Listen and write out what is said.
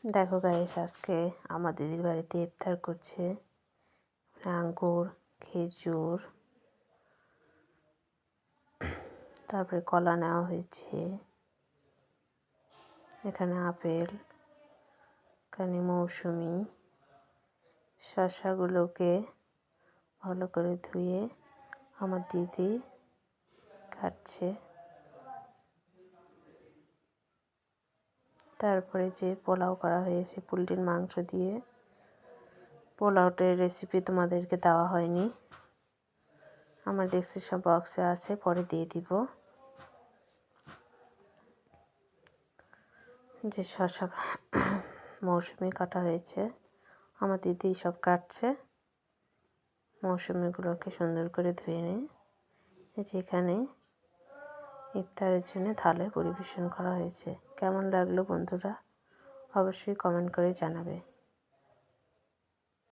দেখো গাইস, আজকে আমার দিদির বাড়িতে ইফতার করছে। আঙ্গুর, খেজুর, তারপরে কলা নেওয়া হয়েছে, এখানে আপেল, এখানে মৌসুমি। শসাগুলোকে ভালো করে ধুয়ে আমার দিদি কাটছে। তারপরে যে পোলাও করা হয়েছে পোলট্রির মাংস দিয়ে, পোলাওটার রেসিপি তোমাদেরকে দেওয়া হয়নি, আমার ডেসক্রিপশন বক্সে আছে, পরে দিয়ে দিব। যে শসা মৌসুমি কাটা হয়েছে, আমার দিদি সব কাটছে। মৌসুমিগুলোকে সুন্দর করে ধুয়ে নিয়ে যেখানে ইফতারের জন্য থালে পরিবেশন করা হয়েছে। কেমন লাগলো বন্ধুরা, অবশ্যই কমেন্ট করে জানাবে।